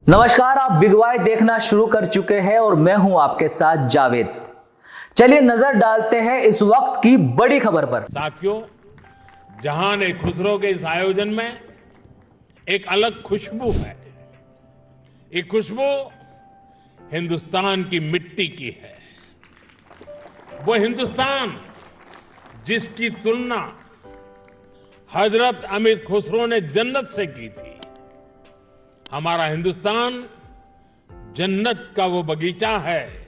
नमस्कार, आप big Y देखना शुरू कर चुके हैं और मैं हूं आपके साथ जावेद। चलिए नजर डालते हैं इस वक्त की बड़ी खबर पर। साथियों, जहान-ए-खुसरो के इस आयोजन में एक अलग खुशबू है। ये खुशबू हिंदुस्तान की मिट्टी की है। वो हिंदुस्तान जिसकी तुलना हजरत अमीर खुसरो ने जन्नत से की थी। हमारा हिंदुस्तान जन्नत का वो बगीचा है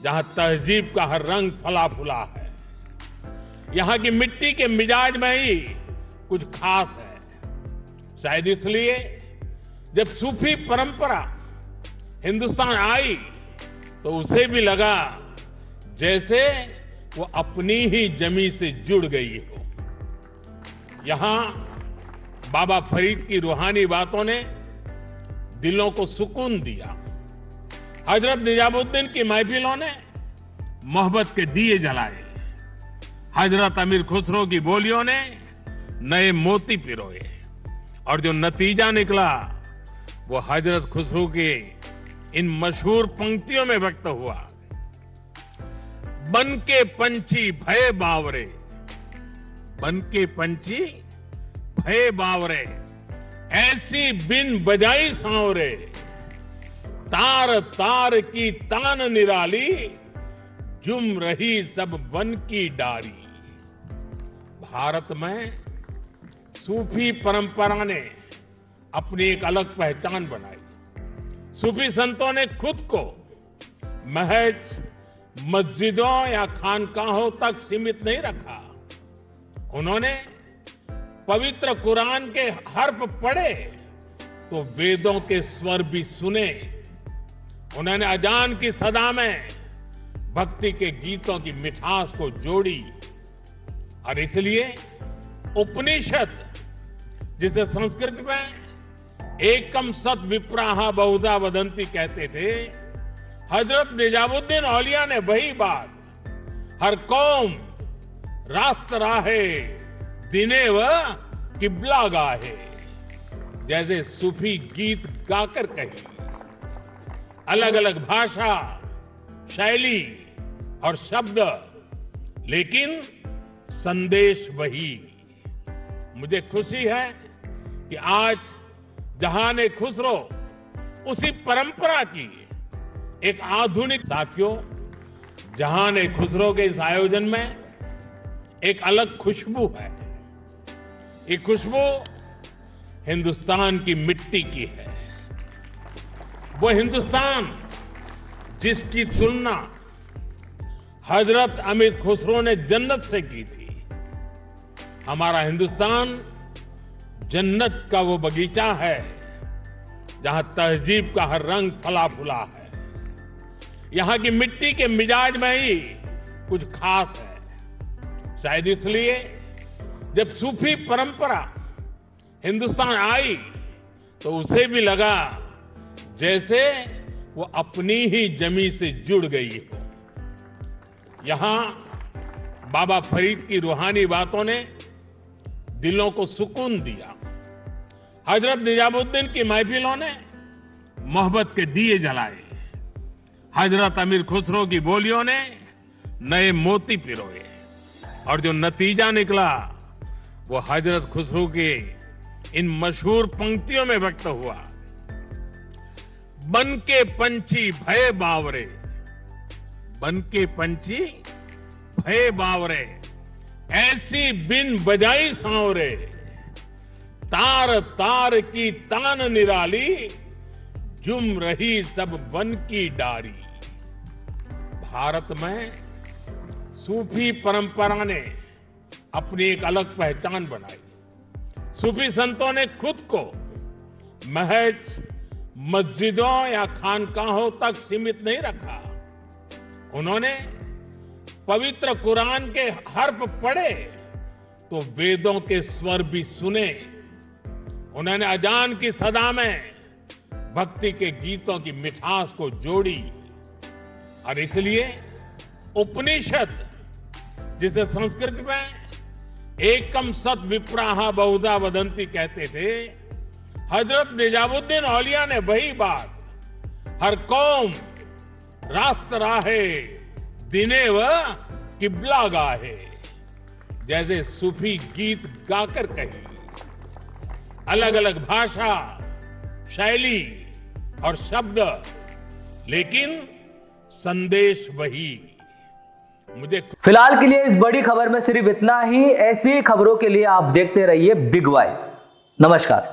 जहां तहजीब का हर रंग फला फूला है। यहां की मिट्टी के मिजाज में ही कुछ खास है। शायद इसलिए जब सूफी परंपरा हिंदुस्तान आई तो उसे भी लगा जैसे वो अपनी ही जमी से जुड़ गई हो। यहां बाबा फरीद की रूहानी बातों ने दिलों को सुकून दिया। हजरत निजामुद्दीन की महफिलों ने मोहब्बत के दिए जलाए। हजरत अमीर खुसरो की बोलियों ने नए मोती पिरोए और जो नतीजा निकला वो हजरत खुसरो के इन मशहूर पंक्तियों में व्यक्त हुआ। बन के पंछी भय बावरे, बन के पंछी भय बावरे, ऐसी बिन बजाई सांवरे, तार तार की तान निराली, जुम रही सब वन की डारी। भारत में सूफी परंपरा ने अपनी एक अलग पहचान बनाई। सूफी संतों ने खुद को महज मस्जिदों या खानकाहों तक सीमित नहीं रखा। उन्होंने पवित्र कुरान के हर्फ पढ़े तो वेदों के स्वर भी सुने। उन्होंने अजान की सदा में भक्ति के गीतों की मिठास को जोड़ी और इसलिए उपनिषद, जिसे संस्कृत में एकम सत विप्राहा बहुधा वदंती कहते थे, हजरत निजामुद्दीन औलिया ने वही बात हर कौम रास्त राहे दिने व किबला गाहे जैसे सूफी गीत गाकर कही। अलग अलग भाषा, शैली और शब्द, लेकिन संदेश वही। मुझे खुशी है कि आज जहान-ए-खुसरो उसी परंपरा की एक आधुनिक। साथियों, जहान-ए-खुसरो के इस आयोजन में एक अलग खुशबू है। ये खुशबू हिंदुस्तान की मिट्टी की है। वो हिंदुस्तान जिसकी तुलना हजरत अमीर खुसरो ने जन्नत से की थी। हमारा हिंदुस्तान जन्नत का वो बगीचा है जहां तहजीब का हर रंग फला फूला है। यहां की मिट्टी के मिजाज में ही कुछ खास है। शायद इसलिए जब सूफी परंपरा हिंदुस्तान आई तो उसे भी लगा जैसे वो अपनी ही जमी से जुड़ गई हो। यहां बाबा फरीद की रूहानी बातों ने दिलों को सुकून दिया। हजरत निजामुद्दीन की महफिलों ने मोहब्बत के दिए जलाए। हजरत अमीर खुसरो की बोलियों ने नए मोती पिरोए और जो नतीजा निकला वो हजरत खुसरो के इन मशहूर पंक्तियों में व्यक्त हुआ। बन के पंछी भय बावरे, बन के पंछी भय बावरे, ऐसी बिन बजाई सांवरे, तार तार की तान निराली, जुम रही सब वन की डारी। भारत में सूफी परंपरा ने अपनी एक अलग पहचान बनाई। सूफी संतों ने खुद को महज मस्जिदों या खानकाहों तक सीमित नहीं रखा। उन्होंने पवित्र कुरान के हर्फ पढ़े तो वेदों के स्वर भी सुने। उन्होंने अजान की सदा में भक्ति के गीतों की मिठास को जोड़ी और इसलिए उपनिषद, जिसे संस्कृत में एकम सत विप्राहा बहुधा वदंती कहते थे, हजरत निजामुद्दीन औलिया ने वही बात, हर कौम रास्त राहे दिने व किबला गाहे, जैसे सूफी गीत गाकर कही। अलग अलग भाषा, शैली और शब्द, लेकिन संदेश वही। मुझे फिलहाल के लिए इस बड़ी खबर में सिर्फ इतना ही। ऐसी खबरों के लिए आप देखते रहिए बिग वाई। नमस्कार।